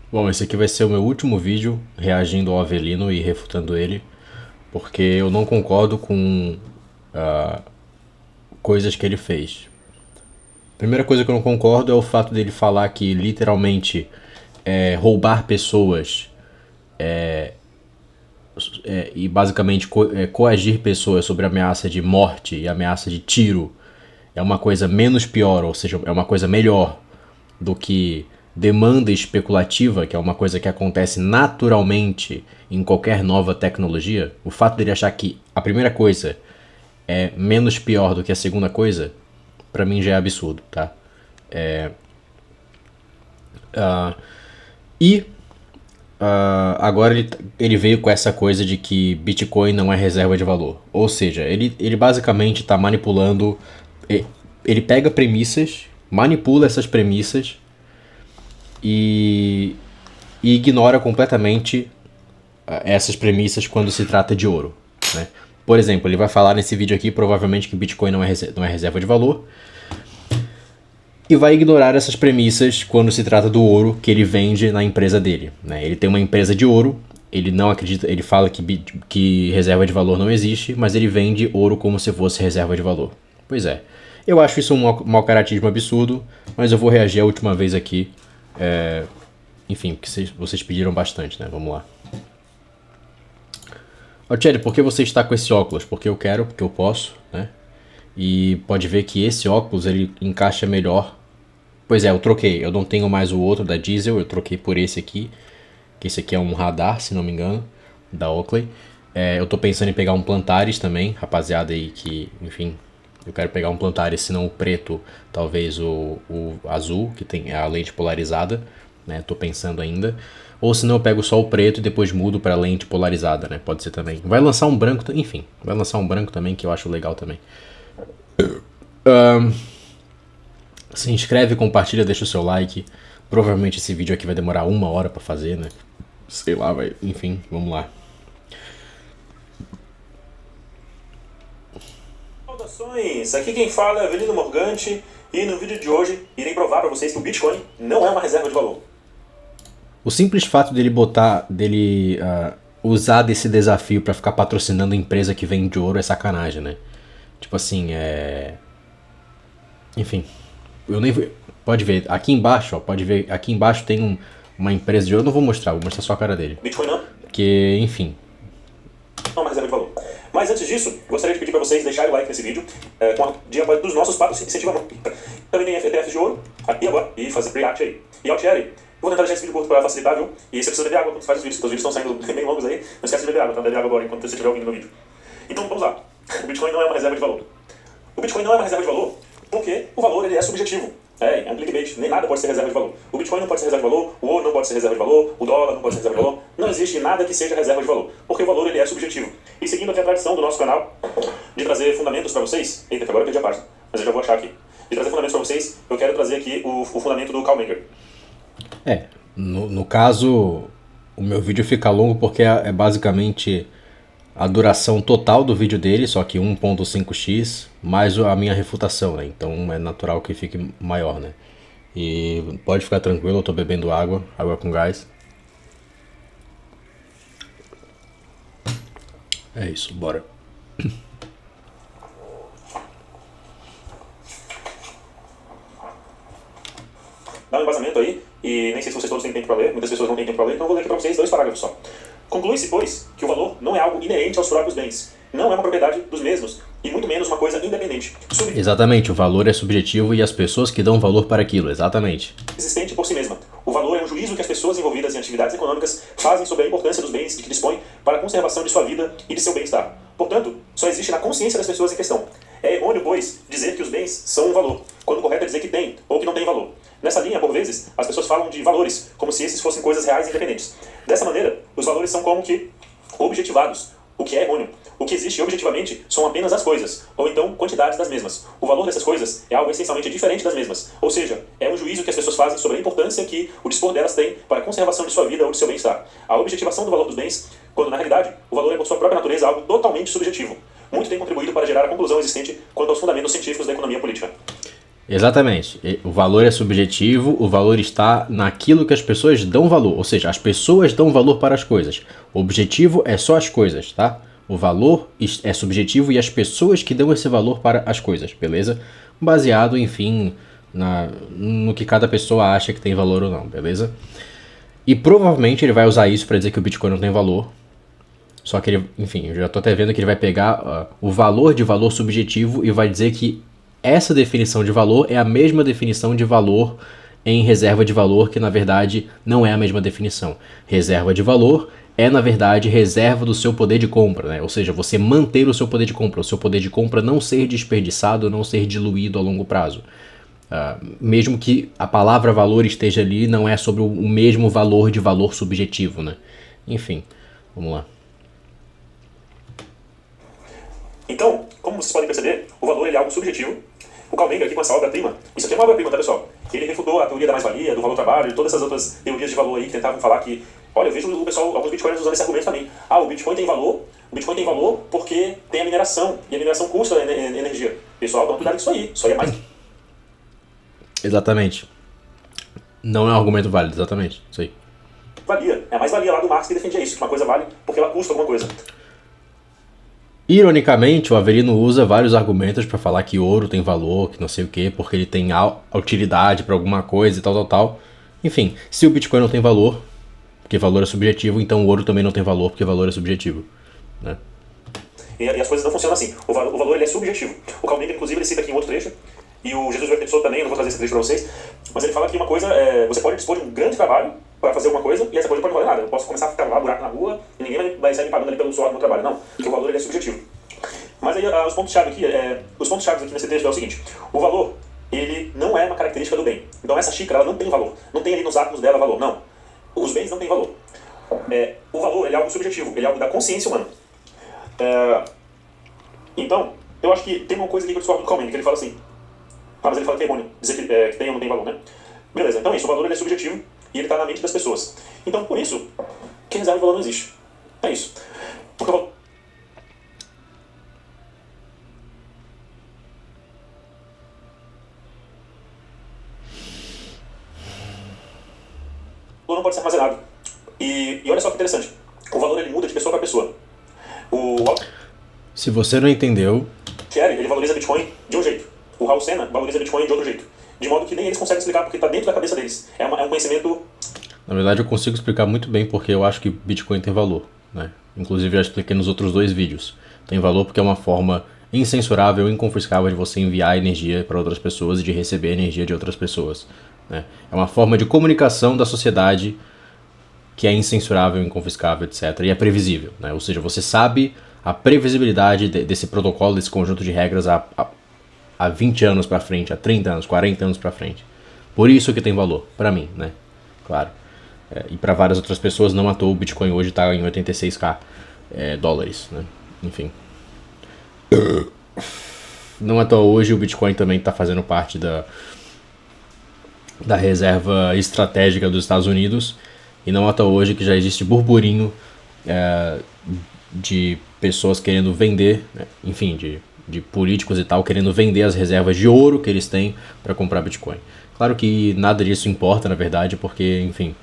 Bom, esse aqui vai ser o meu último vídeo reagindo ao Avelino e refutando ele, porque eu não concordo com coisas que ele fez. Primeira coisa que eu não concordo é o fato dele falar que literalmente roubar pessoas e basicamente coagir pessoas sobre ameaça de morte e ameaça de tiro é uma coisa menos pior, ou seja, é uma coisa melhor do que demanda especulativa, que é uma coisa que acontece naturalmente em qualquer nova tecnologia. O fato dele achar que a primeira coisa é menos pior do que a segunda coisa, pra mim já é absurdo, tá? E agora ele veio com essa coisa de que Bitcoin não é reserva de valor. Ou seja, ele basicamente está manipulando. Ele pega premissas, manipula essas premissas e, e ignora completamente essas premissas quando se trata de ouro. Né? Por exemplo, ele vai falar nesse vídeo aqui provavelmente que Bitcoin não é reserva de valor e vai ignorar essas premissas quando se trata do ouro que ele vende na empresa dele. Né? Ele tem uma empresa de ouro, ele não acredita, ele fala que reserva de valor não existe, mas ele vende ouro como se fosse reserva de valor. Pois é, eu acho isso um mau caratismo absurdo, mas eu vou reagir a última vez aqui. Enfim, porque vocês pediram bastante, né? Vamos lá. Ó, Thierry, por que você está com esse óculos? Porque eu quero, porque eu posso, né? E pode ver que esse óculos ele encaixa melhor. Pois é, eu troquei. Eu não tenho mais o outro da Diesel, eu troquei por esse aqui. Que esse aqui é um radar, se não me engano, da Oakley. Eu tô pensando em pegar um Plantaris também, rapaziada aí que, enfim, eu quero pegar um Plantaris, se não o preto, talvez o azul, que tem a lente polarizada, né? Tô pensando ainda. Ou se não eu pego só o preto e depois mudo pra lente polarizada, né? Pode ser também. Vai lançar um branco, enfim, vai lançar um branco também que eu acho legal também. Se inscreve, compartilha, deixa o seu like. Provavelmente esse vídeo aqui vai demorar 1 hora pra fazer, né? Sei lá, vai. Enfim, vamos lá. Saudações! Aqui quem fala é Avelino Morgante e no vídeo de hoje irei provar para vocês que o Bitcoin não é uma reserva de valor. O simples fato dele usar desse desafio pra ficar patrocinando empresa que vende ouro é sacanagem, né? Tipo assim, enfim, eu nem pode ver aqui embaixo, ó, pode ver aqui embaixo tem uma empresa de ouro, eu não vou mostrar, vou mostrar só a cara dele. Bitcoin não Porque, enfim, é uma reserva de valor. Mas antes disso, gostaria de pedir para vocês deixarem o like nesse vídeo com a de apoio dos nossos patrocinadores. Também tem ETFs de ouro aqui agora e fazer pre-act aí. E ao Thierry, vou tentar deixar esse vídeo curto para facilitar, viu? E você precisa beber água quando faz os vídeos, porque os vídeos estão saindo bem longos aí. Não esquece de beber água, tá? Beber água agora enquanto você estiver ouvindo meu vídeo. Então vamos lá. O Bitcoin não é uma reserva de valor. O Bitcoin não é uma reserva de valor porque o valor ele é subjetivo. É um clickbait, nem nada pode ser reserva de valor. O Bitcoin não pode ser reserva de valor, o ouro não pode ser reserva de valor, o dólar não pode ser reserva de valor. Não existe nada que seja reserva de valor, porque o valor ele é subjetivo. E seguindo aqui a tradição do nosso canal, de trazer fundamentos para vocês, eita, que agora eu perdi a página, mas eu já vou achar aqui. De trazer fundamentos para vocês, eu quero trazer aqui o fundamento do Karl Menger. no caso, o meu vídeo fica longo porque é basicamente a duração total do vídeo dele, só que 1.5x, mais a minha refutação, né? Então é natural que fique maior, né? E pode ficar tranquilo, eu tô bebendo água, água com gás. É isso, bora. Dá um embasamento aí, e nem sei se vocês todos têm tempo para ler, muitas pessoas não têm tempo para ler, então eu vou ler aqui para vocês 2 parágrafos só. Conclui-se, pois, que o valor não é algo inerente aos próprios bens, não é uma propriedade dos mesmos, e muito menos uma coisa independente, Exatamente, o valor é subjetivo e as pessoas que dão valor para aquilo, exatamente. existente por si mesma. O valor é um juízo que as pessoas envolvidas em atividades econômicas fazem sobre a importância dos bens de que dispõem para a conservação de sua vida e de seu bem-estar. Portanto, só existe na consciência das pessoas em questão. É errôneo, pois, dizer que os bens são um valor, quando o correto é dizer que tem ou que não tem valor. Nessa linha, por vezes, as pessoas falam de valores, como se esses fossem coisas reais e independentes. Dessa maneira, os valores são como que objetivados, o que é errôneo. O que existe objetivamente são apenas as coisas, ou então quantidades das mesmas. O valor dessas coisas é algo essencialmente diferente das mesmas, ou seja, é um juízo que as pessoas fazem sobre a importância que o dispor delas tem para a conservação de sua vida ou de seu bem-estar. A objetivação do valor dos bens, quando na realidade o valor é por sua própria natureza algo totalmente subjetivo. Muito tem contribuído para gerar a conclusão existente quanto aos fundamentos científicos da economia política. Exatamente. O valor é subjetivo, o valor está naquilo que as pessoas dão valor. Ou seja, as pessoas dão valor para as coisas. O objetivo é só as coisas, tá? O valor é subjetivo e as pessoas que dão esse valor para as coisas, beleza? Baseado, enfim, no que cada pessoa acha que tem valor ou não, beleza? E provavelmente ele vai usar isso para dizer que o Bitcoin não tem valor. Só que ele, enfim, eu já tô até vendo que ele vai pegar o valor de valor subjetivo e vai dizer que essa definição de valor é a mesma definição de valor em reserva de valor, que na verdade não é a mesma definição. Reserva de valor é, na verdade, reserva do seu poder de compra, né? Ou seja, você manter o seu poder de compra, o seu poder de compra não ser desperdiçado, não ser diluído a longo prazo. Mesmo que a palavra valor esteja ali, não é sobre o mesmo valor de valor subjetivo, né? Enfim, vamos lá. Então, como vocês podem perceber, o valor ele é algo subjetivo. O Carl Menger aqui com essa obra-prima, isso aqui é uma obra-prima, tá, pessoal? Ele refutou a teoria da mais-valia, do valor-trabalho, e todas essas outras teorias de valor aí que tentavam falar que, olha, eu vejo o pessoal, alguns bitcoiners usando esse argumento também. Ah, o Bitcoin tem valor porque tem a mineração, e a mineração custa energia. Pessoal, dá uma cuidado com isso aí é mais... Exatamente. Não é um argumento válido, exatamente, isso aí. Valia, é a mais-valia lá do Marx que defendia isso, que uma coisa vale porque ela custa alguma coisa. Ironicamente, o Avelino usa vários argumentos para falar que ouro tem valor, que não sei o que, porque ele tem utilidade para alguma coisa e tal. Enfim, se o Bitcoin não tem valor, porque valor é subjetivo, então o ouro também não tem valor, porque valor é subjetivo, né? E as coisas não funcionam assim. O valor ele é subjetivo. O Carl Menger, inclusive, ele cita aqui em outro trecho, e o Jesus Vertetsou também, eu não vou trazer esse trecho para vocês, mas ele fala que uma coisa, você pode dispor de um grande trabalho para fazer alguma coisa, e essa coisa não pode valer nada. Eu posso começar a cavar buraco na rua, e ninguém vai sair me pagando ali pelo suor do meu trabalho. Não, porque o valor ele é subjetivo. Mas aí os pontos-chave aqui nesse texto é o seguinte: o valor, ele não é uma característica do bem. Então essa xícara, ela não tem valor. Não tem ali nos átomos dela valor, não. Os bens não têm valor. O valor, ele é algo subjetivo, ele é algo da consciência humana. Então, eu acho que tem uma coisa aqui que eu discordo do Carl Menger, que ele fala assim, mas ele fala que é errôneo, dizer que tem ou não tem valor, né? Beleza, então é isso, o valor ele é subjetivo e ele está na mente das pessoas. Então, por isso, que reserva de valor não existe. É isso. Porque o valor não pode ser armazenado. E olha só que interessante, o valor ele muda de pessoa para pessoa. Se você não entendeu... Thierry, ele valoriza Bitcoin de um jeito. O Raul Senna valoriza Bitcoin de outro jeito. De modo que nem eles conseguem explicar porque está dentro da cabeça deles. É um conhecimento... Na verdade eu consigo explicar muito bem porque eu acho que Bitcoin tem valor, né? Inclusive já expliquei nos outros 2 vídeos. Tem valor porque é uma forma incensurável, inconfiscável de você enviar energia para outras pessoas e de receber energia de outras pessoas, né? É uma forma de comunicação da sociedade que é incensurável, inconfiscável, etc. E é previsível, né? Ou seja, você sabe a previsibilidade desse protocolo, desse conjunto de regras há 20 anos para frente, há 30 anos, 40 anos para frente. Por isso que tem valor, para mim, né? Claro. E para várias outras pessoas, não à toa o Bitcoin hoje está em 86k dólares, né? Enfim. Não à toa hoje o Bitcoin também está fazendo parte da reserva estratégica dos Estados Unidos. E não à toa hoje que já existe burburinho de pessoas querendo vender, né? Enfim, de políticos e tal, querendo vender as reservas de ouro que eles têm para comprar Bitcoin. Claro que nada disso importa, na verdade, porque, enfim,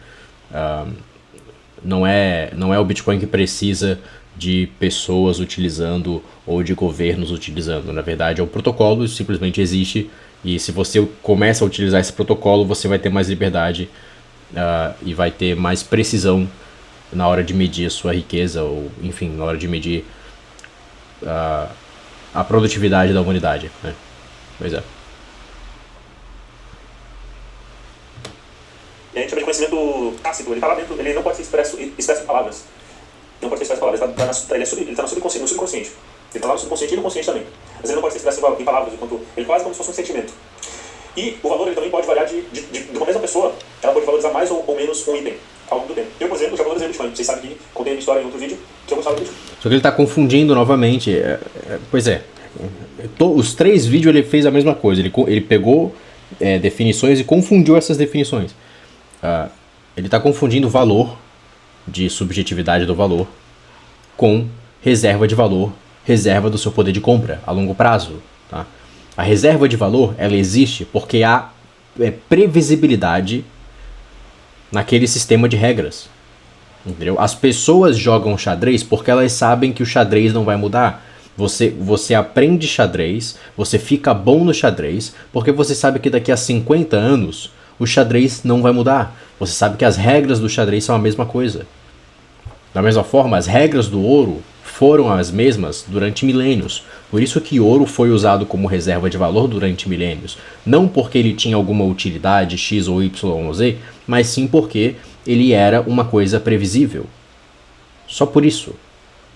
não é o Bitcoin que precisa de pessoas utilizando ou de governos utilizando. Na verdade, é o protocolo, simplesmente existe, e se você começa a utilizar esse protocolo, você vai ter mais liberdade e vai ter mais precisão na hora de medir a sua riqueza, ou, enfim, na hora de medir a produtividade da humanidade, né? Pois é. E a gente chama de conhecimento tácito, ele está lá dentro, ele não pode ser expresso em palavras. Não pode ser expresso em palavras, ele está no subconsciente. Ele está lá no subconsciente e no consciente também. Mas ele não pode ser expresso em palavras, ele quase como se fosse um sentimento. E o valor ele também pode variar de uma mesma pessoa, ela pode valorizar mais ou menos um item ao longo do tempo. Eu, por exemplo, já valorizei Bitcoin. Vocês sabem que contei a minha história em outro vídeo, que eu gostava do Bitcoin. Só que ele está confundindo novamente. Pois é. Os 3 vídeos ele fez a mesma coisa. Ele pegou definições e confundiu essas definições. Ele está confundindo valor, de subjetividade do valor, com reserva de valor, reserva do seu poder de compra a longo prazo, tá? A reserva de valor, ela existe porque há previsibilidade naquele sistema de regras. Entendeu? As pessoas jogam xadrez porque elas sabem que o xadrez não vai mudar. Você aprende xadrez, você fica bom no xadrez, porque você sabe que daqui a 50 anos o xadrez não vai mudar. Você sabe que as regras do xadrez são a mesma coisa. Da mesma forma, as regras do ouro foram as mesmas durante milênios. Por isso que ouro foi usado como reserva de valor durante milênios. Não porque ele tinha alguma utilidade X ou Y ou Z, mas sim porque ele era uma coisa previsível. Só por isso.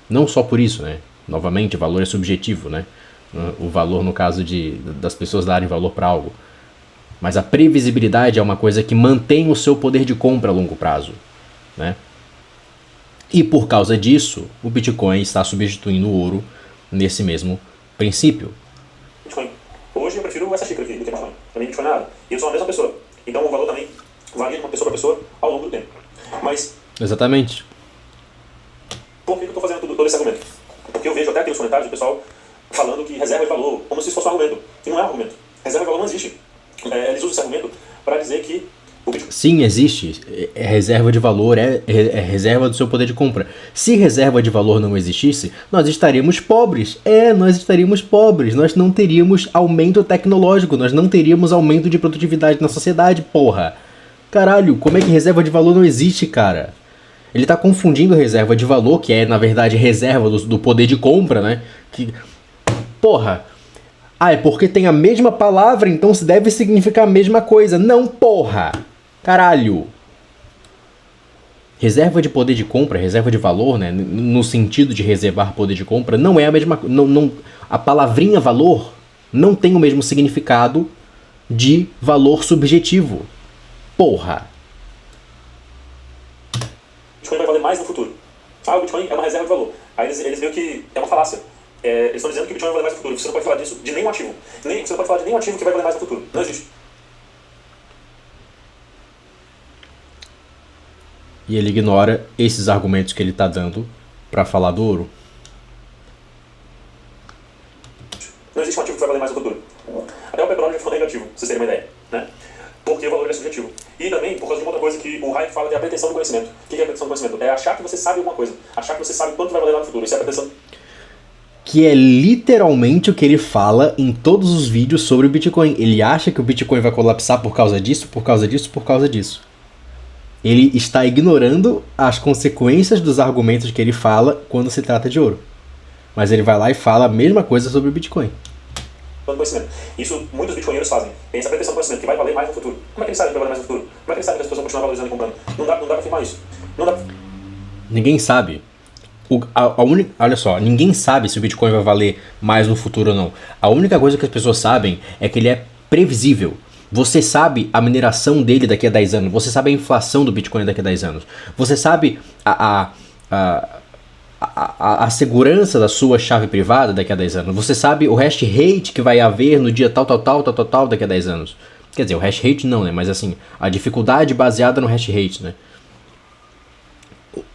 Não só por isso, né? Novamente, o valor é subjetivo, né? O valor no caso das pessoas darem valor para algo. Mas a previsibilidade é uma coisa que mantém o seu poder de compra a longo prazo, né? E por causa disso, o Bitcoin está substituindo o ouro nesse mesmo princípio. Bitcoin. Hoje eu prefiro essa xícara aqui do que Bitcoin. Para mim, Bitcoin é nada. E eu sou a mesma pessoa. Então o valor também varia de uma pessoa para pessoa ao longo do tempo. Mas... Exatamente. Por que eu estou fazendo todo esse argumento? Porque eu vejo até aqui nos comentários o pessoal falando que reserva de valor, como se isso fosse um argumento. E não é um argumento. Reserva de valor não existe. Eles usam esse argumento para dizer que o Bitcoin... Sim, existe. Reserva de valor é reserva do seu poder de compra. Se reserva de valor não existisse, nós estaríamos pobres. Nós estaríamos pobres. Nós não teríamos aumento tecnológico. Nós não teríamos aumento de produtividade na sociedade, porra. Caralho, como é que reserva de valor não existe, cara? Ele tá confundindo reserva de valor, que é, na verdade, reserva do poder de compra, né? Que... Porra... é porque tem a mesma palavra, então deve significar a mesma coisa. Não, porra! Caralho! Reserva de poder de compra, reserva de valor, né? No sentido de reservar poder de compra, não é a mesma coisa. A palavrinha valor não tem o mesmo significado de valor subjetivo. Porra! Bitcoin vai valer mais no futuro. O Bitcoin é uma reserva de valor. Aí eles veem que é uma falácia. Eles estão dizendo que o Bitcoin vai valer mais no futuro. Você não pode falar disso de nenhum ativo. Você não pode falar de nenhum ativo que vai valer mais no futuro. Não existe. E ele ignora esses argumentos que ele está dando para falar do ouro. Não existe um ativo que vai valer mais no futuro. Até o petróleo já ficou negativo, pra vocês terem uma ideia, né? Porque o valor é subjetivo. E também por causa de uma outra coisa que o Hayek fala, que é a pretensão do conhecimento. O que é a pretensão do conhecimento? É achar que você sabe alguma coisa. Achar que você sabe quanto vai valer lá no futuro. Isso é a pretensão. Que é literalmente o que ele fala em todos os vídeos sobre o Bitcoin. Ele acha que o Bitcoin vai colapsar por causa disso, por causa disso, por causa disso. Ele está ignorando as consequências dos argumentos que ele fala quando se trata de ouro. Mas ele vai lá e fala a mesma coisa sobre o Bitcoin. Conhecimento. Isso muitos bitcoinheiros fazem. Tem essa pretensão do conhecimento que vai valer mais no futuro. Como é que eles sabem que vai valer mais no futuro? Como é que eles sabem que as pessoas vão continuar valorizando e comprando? Não dá pra afirmar isso. Não dá. Ninguém sabe. Olha só, ninguém sabe se o Bitcoin vai valer mais no futuro ou não. A única coisa que as pessoas sabem é que ele é previsível. Você sabe a mineração dele daqui a 10 anos. Você sabe a inflação do Bitcoin daqui a 10 anos. Você sabe a segurança da sua chave privada daqui a 10 anos. Você sabe o hash rate que vai haver no dia tal daqui a 10 anos. Quer dizer, o hash rate não, né? Mas assim, a dificuldade baseada no hash rate, né?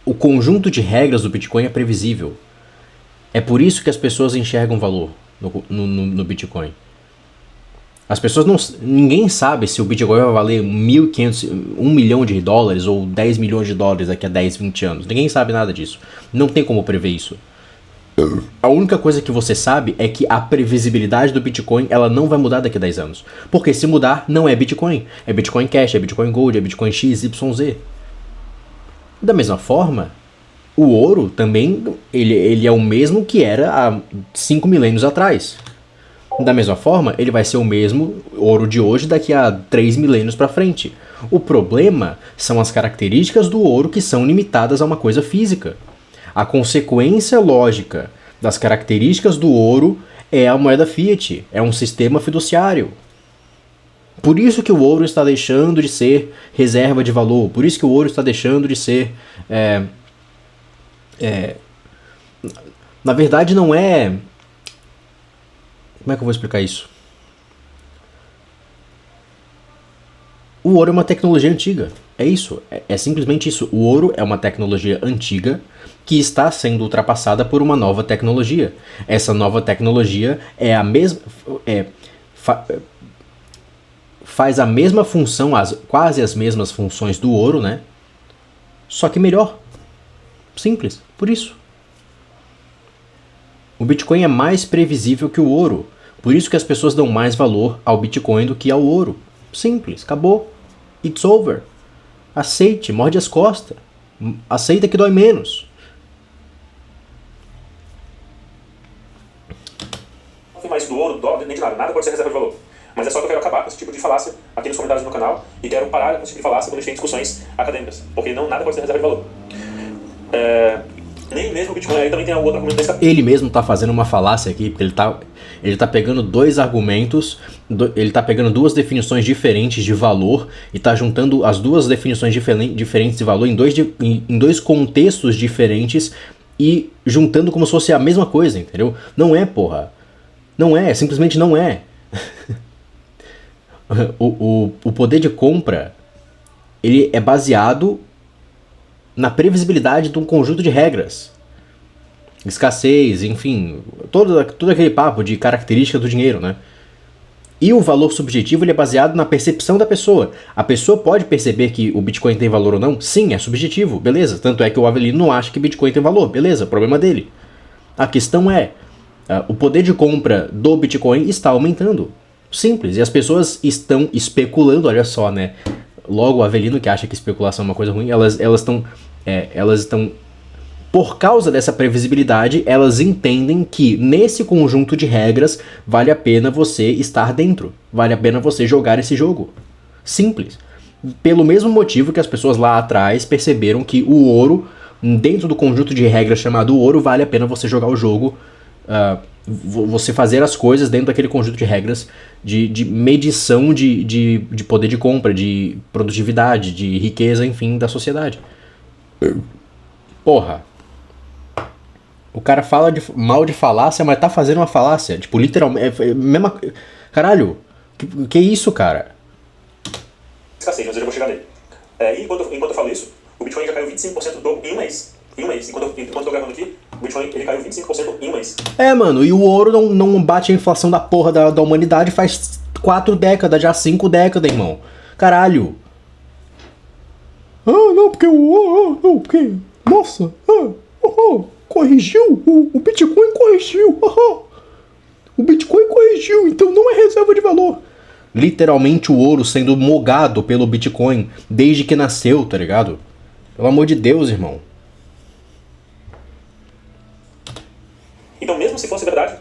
O conjunto de regras do Bitcoin é previsível. É por isso que as pessoas enxergam valor no Bitcoin. As pessoas não... Ninguém sabe se o Bitcoin vai valer 1.500, 1 milhão de dólares ou 10 milhões de dólares daqui a 10, 20 anos. Ninguém sabe nada disso. Não tem como prever isso. A única coisa que você sabe é que a previsibilidade do Bitcoin ela não vai mudar daqui a 10 anos. Porque se mudar, não é Bitcoin. É Bitcoin Cash, é Bitcoin Gold, é Bitcoin X, Y, Z. Da mesma forma, o ouro também ele é o mesmo que era há 5 milênios atrás. Da mesma forma, ele vai ser o mesmo ouro de hoje daqui a 3 milênios para frente. O problema são as características do ouro que são limitadas a uma coisa física. A consequência lógica das características do ouro é a moeda fiat, é um sistema fiduciário. Por isso que o ouro está deixando de ser reserva de valor, por isso que o ouro está deixando de ser... na verdade não é... Como é que eu vou explicar isso? O ouro é uma tecnologia antiga. É isso. É simplesmente isso. O ouro é uma tecnologia antiga que está sendo ultrapassada por uma nova tecnologia. Essa nova tecnologia é a mesma... faz a mesma função, quase as mesmas funções do ouro, né? Só que melhor. Simples, por isso. O Bitcoin é mais previsível que o ouro. Por isso que as pessoas dão mais valor ao Bitcoin do que ao ouro. Simples, acabou. It's over. Aceite, morde as costas. Aceita que dói menos. Mais do ouro, do dólar, nem de nada. Nada pode ser reserva de valor. Mas é só que eu quero acabar com esse tipo de falácia aqui nos comentários do meu canal e quero parar com esse tipo de falácia quando a gente tem discussões acadêmicas. Porque nada pode ser reserva de valor. Nem mesmo o Bitcoin. Aí também tem o outro argumento desse capítulo. Ele mesmo tá fazendo uma falácia aqui, porque ele tá pegando dois argumentos, ele tá pegando duas definições diferentes de valor e tá juntando as duas definições diferentes de valor em dois contextos diferentes e juntando como se fosse a mesma coisa, entendeu? Não é, porra. Não é, simplesmente não é. O poder de compra, ele é baseado na previsibilidade de um conjunto de regras. Escassez, enfim, todo aquele papo de característica do dinheiro, né? E o valor subjetivo ele é baseado na percepção da pessoa. A pessoa pode perceber que o Bitcoin tem valor ou não? Sim, é subjetivo, beleza. Tanto é que o Avelino não acha que Bitcoin tem valor, beleza, problema dele. A questão é, o poder de compra do Bitcoin está aumentando. Simples. E as pessoas estão especulando, olha só, né? Logo o Avelino, que acha que especulação é uma coisa ruim, elas estão... Por causa dessa previsibilidade, elas entendem que nesse conjunto de regras vale a pena você estar dentro. Vale a pena você jogar esse jogo. Simples. Pelo mesmo motivo que as pessoas lá atrás perceberam que o ouro, dentro do conjunto de regras chamado ouro, vale a pena você jogar o jogo, você fazer as coisas dentro daquele conjunto de regras de medição de poder de compra, de produtividade, de riqueza, enfim, da sociedade. Porra. O cara fala mal de falácia, mas tá fazendo uma falácia. Tipo, literalmente. Caralho. Que isso, cara? Escassez, mas eu já vou chegar nele. E enquanto eu falo isso, o Bitcoin já caiu 25% em um mês. Em um mês. Enquanto eu tô gravando aqui, o Bitcoin ele caiu 25% em um mês. Mano, e o ouro não bate a inflação da porra da humanidade faz 4 décadas, já 5 décadas, irmão. Caralho. Não, porque o ouro. Não, porque. Nossa. Corrigiu. O Bitcoin corrigiu. O Bitcoin corrigiu, então não é reserva de valor. Literalmente o ouro sendo mogado pelo Bitcoin desde que nasceu, tá ligado? Pelo amor de Deus, irmão. Então, mesmo se fosse verdade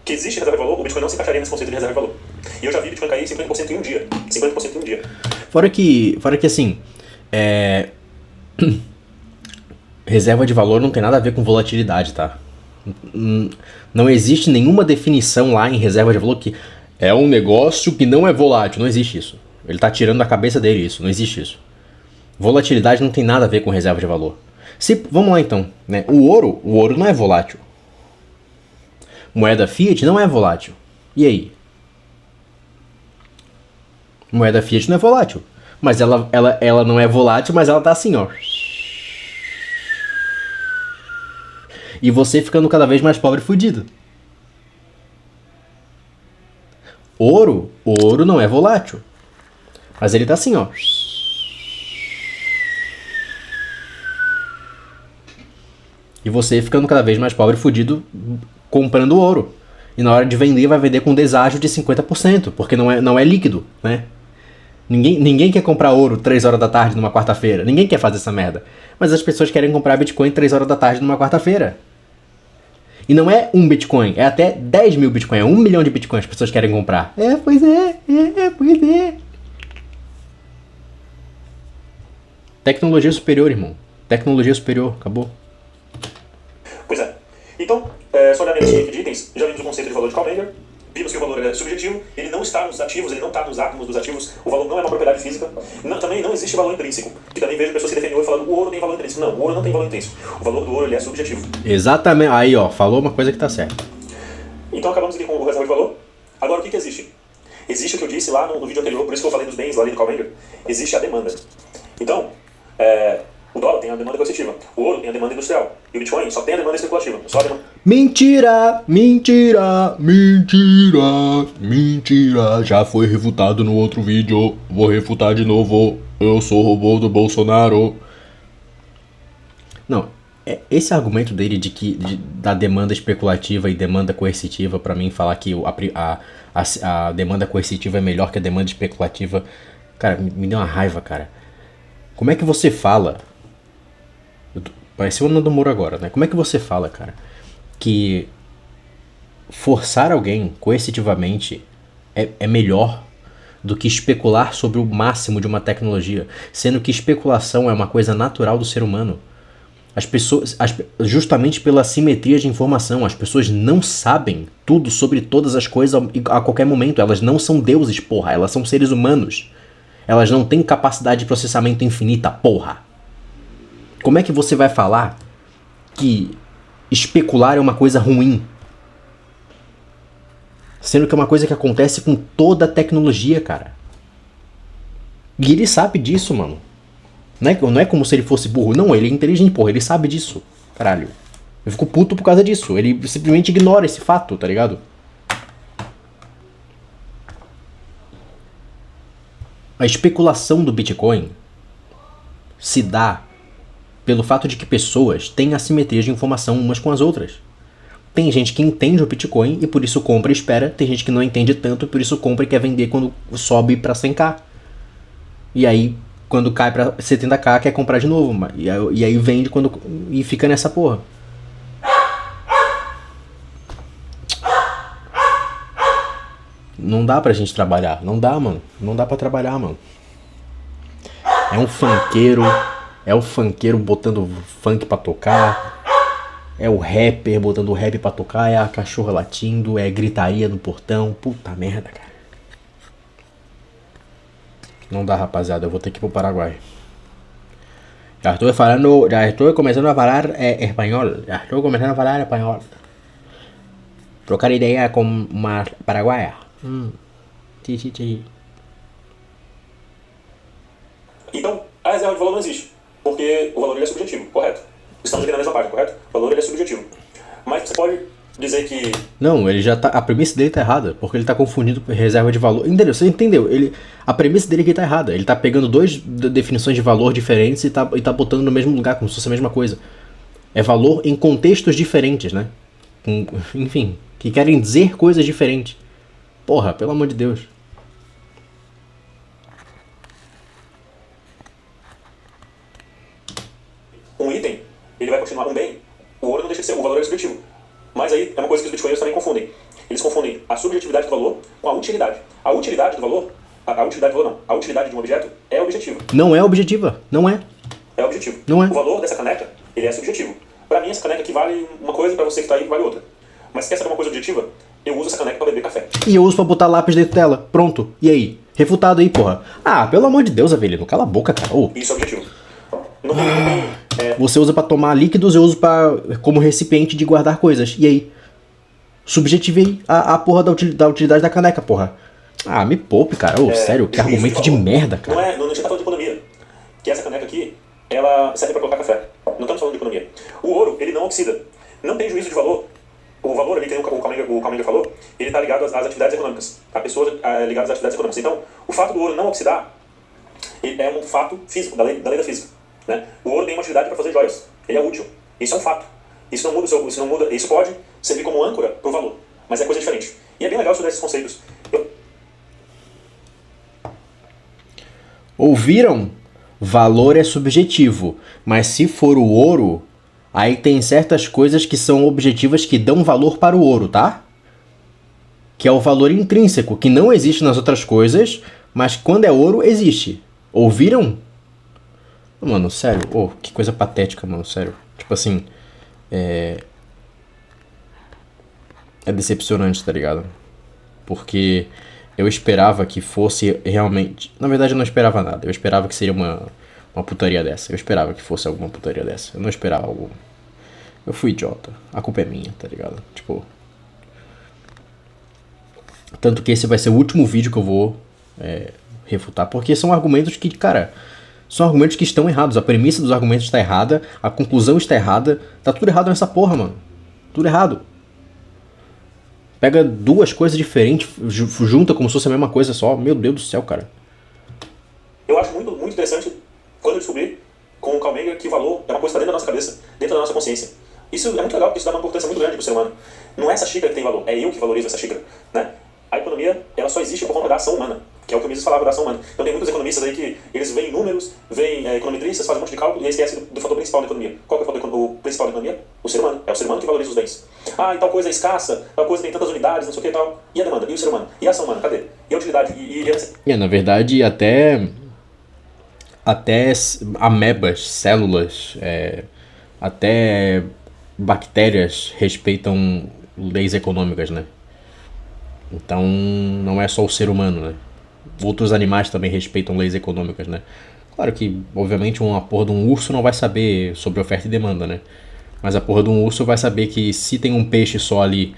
que existe reserva de valor, o Bitcoin não se encaixaria nesse conceito de reserva de valor. E eu já vi Bitcoin cair 50% em um dia. 50% em um dia. Fora que assim, reserva de valor não tem nada a ver com volatilidade, tá? Não existe nenhuma definição lá em reserva de valor que é um negócio que não é volátil. Não existe isso. Ele tá tirando da cabeça dele isso. Não existe isso. Volatilidade não tem nada a ver com reserva de valor. Vamos lá então, né? O ouro não é volátil. Moeda fiat não é volátil. E aí? Moeda fiat não é volátil. Mas ela não é volátil, mas ela tá assim, ó. E você ficando cada vez mais pobre e fudido. Ouro não é volátil. Mas ele tá assim, ó. E você ficando cada vez mais pobre e fudido comprando ouro. E na hora de vender, vai vender com deságio de 50%, porque não é líquido, né? Ninguém quer comprar ouro 3 horas da tarde numa quarta-feira. Ninguém quer fazer essa merda. Mas as pessoas querem comprar Bitcoin 3 horas da tarde numa quarta-feira. E não é um Bitcoin, é até 10 mil Bitcoin, é 1 milhão de Bitcoin as pessoas querem comprar. Pois é. Tecnologia superior, irmão. Tecnologia superior, acabou. Pois é. Então, só olhar nesse de itens, já vimos o conceito de valor de Kalmanger, vimos que o valor é subjetivo, ele não está nos ativos, ele não está nos átomos dos ativos, o valor não é uma propriedade física, também não existe valor intrínseco, que também vejo pessoas que defendem ouro falando o ouro tem valor intrínseco. Não, o ouro não tem valor intrínseco. O valor do ouro ele é subjetivo. Exatamente, aí ó, falou uma coisa que tá certa. Então acabamos aqui com o reserva de valor. Agora o que existe? Existe o que eu disse lá no vídeo anterior, por isso que eu falei dos bens lá ali do Kalmanger, existe a demanda. Então, o dólar tem a demanda coercitiva. O ouro tem a demanda industrial. E o Bitcoin só tem a demanda especulativa. Só a demanda... Mentira, mentira, mentira, mentira. Já foi refutado no outro vídeo. Vou refutar de novo. Eu sou o robô do Bolsonaro. Não, esse argumento dele da demanda especulativa e demanda coercitiva, pra mim, falar que a demanda coercitiva é melhor que a demanda especulativa, cara, me deu uma raiva, cara. Como é que você fala? Parece o Nando Moura agora, né? Como é que você fala, cara, que forçar alguém coercitivamente é melhor do que especular sobre o máximo de uma tecnologia, sendo que especulação é uma coisa natural do ser humano? As pessoas, justamente pela assimetria de informação, as pessoas não sabem tudo sobre todas as coisas a qualquer momento. Elas não são deuses, porra. Elas são seres humanos. Elas não têm capacidade de processamento infinita, porra. Como é que você vai falar que especular é uma coisa ruim? Sendo que é uma coisa que acontece com toda a tecnologia, cara. E ele sabe disso, mano. Não é como se ele fosse burro. Não, ele é inteligente, porra. Ele sabe disso. Caralho. Eu fico puto por causa disso. Ele simplesmente ignora esse fato, tá ligado? A especulação do Bitcoin se dá pelo fato de que pessoas têm assimetria de informação umas com as outras. Tem gente que entende o Bitcoin e por isso compra e espera. Tem gente que não entende tanto e por isso compra e quer vender quando sobe pra 100k. E aí, quando cai pra 70k, quer comprar de novo. E aí vende e fica nessa porra. Não dá pra gente trabalhar. Não dá, mano. Não dá pra trabalhar, mano. É um funkeiro. É o funkeiro botando funk pra tocar. É o rapper botando o rap pra tocar. É a cachorra latindo. É gritaria no portão. Puta merda, cara. Não dá, rapaziada. Eu vou ter que ir pro Paraguai. Já estou começando a falar espanhol. Já estou começando a falar espanhol. Trocar ideia com uma paraguaia. Sim. Então, a reserva de valor não existe. Porque o valor ele é subjetivo, correto? Estamos aqui na mesma página, correto? O valor ele é subjetivo. Mas você pode dizer que... Não, ele já tá... A premissa dele tá errada. Porque ele tá confundindo reserva de valor. Entendeu? Você entendeu? A premissa dele aqui tá errada. Ele tá pegando duas definições de valor diferentes e tá botando no mesmo lugar, como se fosse a mesma coisa. É valor em contextos diferentes, né? Enfim, que querem dizer coisas diferentes. Porra, pelo amor de Deus. um item, ele vai continuar um bem. O ouro não deixa de ser, o valor é subjetivo. Mas aí é uma coisa que os bitcoinheiros também confundem. Eles confundem a subjetividade do valor com a utilidade. A utilidade do valor, a utilidade do valor não, a utilidade de um objeto é objetiva. Não é objetiva, não é. É objetivo. Não é. O valor dessa caneca, ele é subjetivo. Pra mim, essa caneca aqui vale uma coisa e pra você que tá aí vale outra. Mas se quer saber uma coisa objetiva, eu uso essa caneca pra beber café. E eu uso pra botar lápis dentro dela. Pronto. E aí? Refutado aí, porra. Ah, pelo amor de Deus, Avelino. Cala a boca, cara. Oh. Isso é objetivo. Não tem, Você usa pra tomar líquidos, eu uso como recipiente de guardar coisas. E aí? Subjetivei a porra da utilidade da caneca, porra. Ah, me poupe, cara. Oh, sério, que argumento de merda, cara. Não, a gente tá falando de economia. Que essa caneca aqui, ela serve pra colocar café. Não estamos falando de economia. O ouro, ele não oxida. Não tem juízo de valor. O valor ali, que o Calmeida falou, ele está ligado às atividades econômicas. A pessoa ligada às atividades econômicas. Então, o fato do ouro não oxidar é um fato físico, da lei da física. Né? O ouro tem uma utilidade para fazer joias. Ele é útil. Isso é um fato. Isso não muda, isso pode servir como âncora para o valor. Mas é coisa diferente. E é bem legal estudar esses conceitos. Ouviram? Valor é subjetivo. Mas se for o ouro... Aí tem certas coisas que são objetivas que dão valor para o ouro, tá? Que é o valor intrínseco, que não existe nas outras coisas, mas quando é ouro, existe. Ouviram? Mano, sério. Oh, que coisa patética, mano, sério. Tipo assim, é decepcionante, tá ligado? Porque eu esperava que fosse realmente... Na verdade, eu não esperava nada. Eu esperava que seria uma putaria dessa. Eu esperava que fosse alguma putaria dessa. Eu não esperava algo... Eu fui idiota. A culpa é minha, tá ligado? Tipo... Tanto que esse vai ser o último vídeo que eu vou refutar. Porque são argumentos que, cara... São argumentos que estão errados. A premissa dos argumentos está errada, a conclusão está errada. Tá tudo errado nessa porra, mano. Tudo errado. Pega duas coisas diferentes, junta como se fosse a mesma coisa só. Meu Deus do céu, cara. Eu acho muito, muito interessante quando eu descobri com o Carl Menger que valor é uma coisa que está dentro da nossa cabeça, dentro da nossa consciência. Isso é muito legal, porque isso dá uma importância muito grande para o ser humano. Não é essa xícara que tem valor, é eu que valorizo essa xícara, né? A economia, ela só existe por conta da ação humana, que é o que o Mises falava da ação humana. Então tem muitos economistas aí que eles veem números, veem econometristas, fazem um monte de cálculo e aí esquecem do fator principal da economia. Qual que é o fator principal da economia? O ser humano. É o ser humano que valoriza os bens. Ah, e tal coisa é escassa, tal coisa tem tantas unidades, não sei o que e tal. E a demanda? E o ser humano? E a ação humana? Cadê? E a utilidade? Na verdade, até amebas, células, até bactérias respeitam leis econômicas, né? Então, não é só o ser humano, né? Outros animais também respeitam leis econômicas, né? Claro que, obviamente, uma porra de um urso não vai saber sobre oferta e demanda, né? Mas a porra de um urso vai saber que se tem um peixe só ali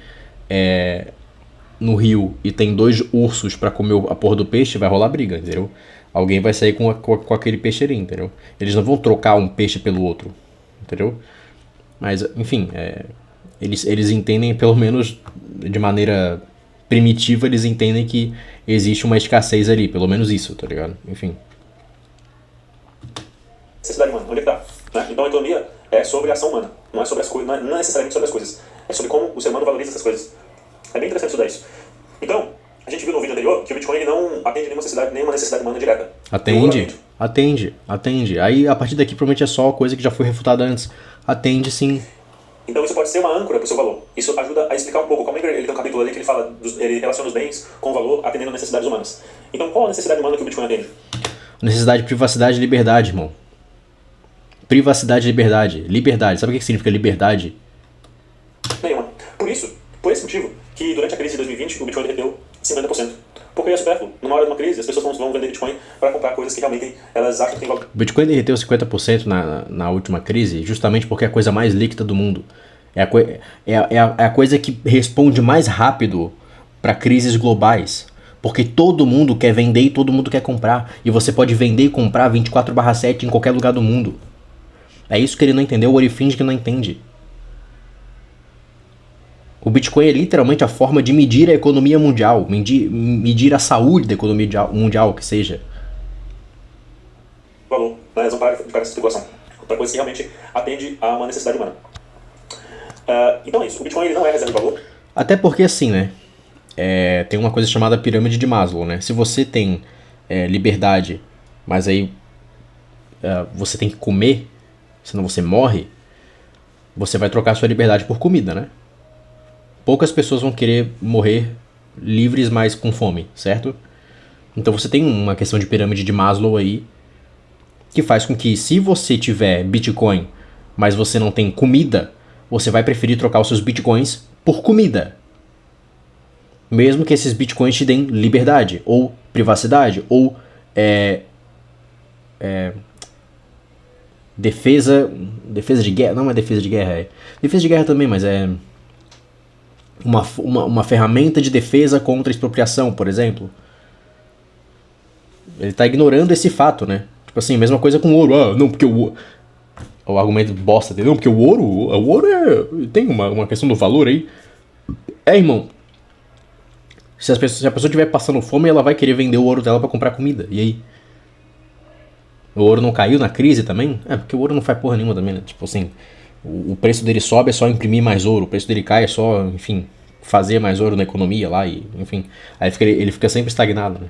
no rio e tem 2 ursos pra comer a porra do peixe, vai rolar briga, entendeu? Alguém vai sair com aquele peixe ali, entendeu? Eles não vão trocar um peixe pelo outro, entendeu? Mas, enfim, eles entendem, pelo menos de maneira primitiva, eles entendem que existe uma escassez ali, pelo menos isso, tá ligado? Enfim. Necessidade humana, onde é que tá? Né? Então a economia é sobre a ação humana, não é sobre as coisas, não é necessariamente sobre as coisas, é sobre como o ser humano valoriza essas coisas. É bem interessante estudar isso. Então, a gente viu no vídeo anterior que o Bitcoin ele não atende nenhuma necessidade humana direta. Atende. Aí, a partir daqui, provavelmente é só coisa que já foi refutada antes. Atende, sim. Então isso pode ser uma âncora para o seu valor. Isso ajuda a explicar um pouco. Como ele tem um capítulo ali que ele fala, ele relaciona os bens com o valor atendendo necessidades humanas. Então qual a necessidade humana que o Bitcoin atende? Necessidade de privacidade e liberdade, irmão. Privacidade e liberdade. Liberdade. Sabe o que significa liberdade? Nenhuma. Por esse motivo, que durante a crise de 2020 o Bitcoin derreteu 50%. Porque é supérfluo. Numa hora de uma crise, as pessoas vão vender Bitcoin para comprar coisas que realmente elas acham que tem valor. O Bitcoin derreteu 50% na última crise justamente porque é a coisa mais líquida do mundo. É a coisa que responde mais rápido para crises globais. Porque todo mundo quer vender e todo mundo quer comprar. E você pode vender e comprar 24/7 em qualquer lugar do mundo. É isso que ele não entendeu, ou ele finge que não entende. O Bitcoin é literalmente a forma de medir a economia mundial, medir a saúde da economia mundial, que seja. Valor, né? Eles vão parar de essa especulação. Outra coisa que realmente atende a uma necessidade humana. Então é isso, o Bitcoin ele não é reserva de valor. Até porque assim, né? Tem uma coisa chamada pirâmide de Maslow, né? Se você tem liberdade, mas aí você tem que comer, senão você morre, você vai trocar sua liberdade por comida, né? Poucas pessoas vão querer morrer livres, mas com fome, certo? Então você tem uma questão de pirâmide de Maslow aí, que faz com que se você tiver Bitcoin, mas você não tem comida, você vai preferir trocar os seus Bitcoins por comida. Mesmo que esses Bitcoins te deem liberdade, ou privacidade, ou defesa de guerra. Não é defesa de guerra, defesa de guerra também, mas é uma ferramenta de defesa contra a expropriação, por exemplo. Ele tá ignorando esse fato, né? Tipo assim, mesma coisa com ouro. Não, porque o argumento bosta dele. Não, porque o ouro tem uma questão do valor aí. Irmão. Se a pessoa estiver passando fome, ela vai querer vender o ouro dela pra comprar comida. E aí? O ouro não caiu na crise também? Porque o ouro não faz porra nenhuma também, né? Tipo assim, o preço dele sobe é só imprimir mais ouro. O preço dele cai é só, enfim, fazer mais ouro na economia lá e, enfim. Aí ele fica sempre estagnado, né?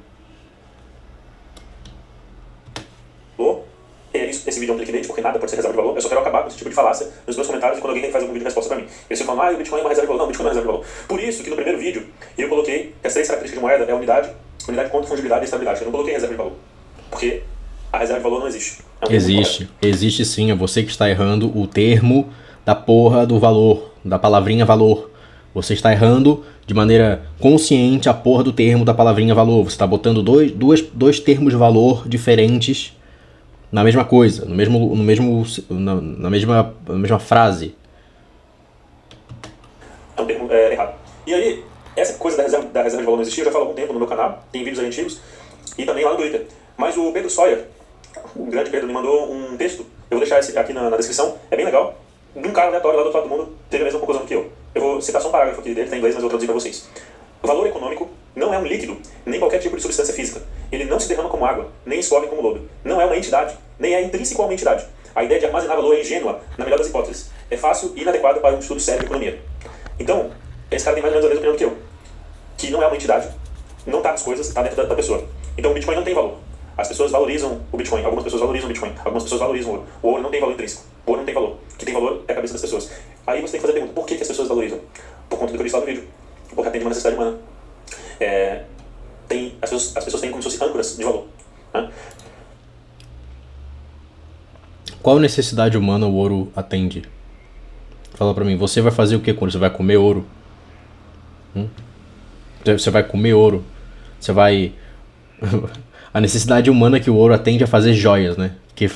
Esse vídeo é um clickbait, porque nada pode ser reserva de valor. Eu só quero acabar com esse tipo de falácia nos meus comentários quando alguém faz algum vídeo de resposta pra mim. Eles ficam falando, o Bitcoin é uma reserva de valor. Não, o Bitcoin não é reserva de valor. Por isso que no primeiro vídeo eu coloquei que as 3 características de moeda é unidade contra fungibilidade e estabilidade. Eu não coloquei reserva de valor. Porque a reserva de valor não existe. Existe sim, é você que está errando o termo da porra do valor, da palavrinha valor. Você está errando de maneira consciente a porra do termo da palavrinha valor. Você está botando dois termos de valor diferentes na mesma coisa, na mesma frase. É um termo errado. E aí, essa coisa da reserva de valor não existir, eu já falo há algum tempo no meu canal, tem vídeos aí antigos, e também lá no Twitter. Mas o Pedro Sawyer, grande Pedro me mandou um texto, eu vou deixar esse aqui na descrição, é bem legal, de um cara aleatório lá do outro lado do mundo, teve a mesma conclusão que eu. Eu vou citar só um parágrafo aqui dele, tá em inglês, mas eu vou traduzir para vocês. O valor econômico não é um líquido, nem qualquer tipo de substância física. Ele não se derrama como água, nem escorre como lodo. Não é uma entidade, nem é intrínseco a uma entidade. A ideia de armazenar valor é ingênua, na melhor das hipóteses. É fácil e inadequada para um estudo sério de economia. Então, esse cara tem mais ou menos a mesma opinião do que eu. Que não é uma entidade, não está nas coisas, está dentro da pessoa. Então o Bitcoin não tem valor. As pessoas valorizam o Bitcoin, algumas pessoas valorizam o Bitcoin, algumas pessoas valorizam o ouro. O ouro não tem valor intrínseco, o ouro não tem valor. O que tem valor é a cabeça das pessoas. Aí você tem que fazer a pergunta, por que as pessoas valorizam? Por conta do que eu disse lá no vídeo. Porque atende uma necessidade humana. As pessoas têm como se fossem âncoras de valor. Né? Qual necessidade humana o ouro atende? Fala pra mim, você vai fazer o que quando você vai comer ouro? Você vai comer ouro. Você vai... A necessidade humana que o ouro atende é fazer joias, né? Porque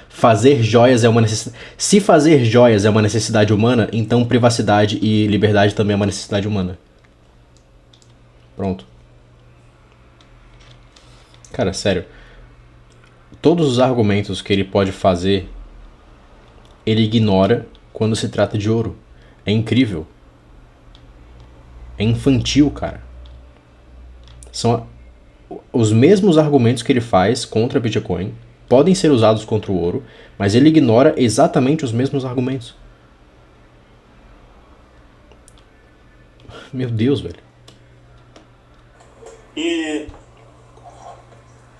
fazer joias é uma necessidade... Se fazer joias é uma necessidade humana, então privacidade e liberdade também é uma necessidade humana. Pronto. Cara, sério. Todos os argumentos que ele pode fazer, ele ignora quando se trata de ouro. É incrível. É infantil, cara. São os mesmos argumentos que ele faz contra Bitcoin podem ser usados contra o ouro, mas ele ignora exatamente os mesmos argumentos. Meu Deus, velho. E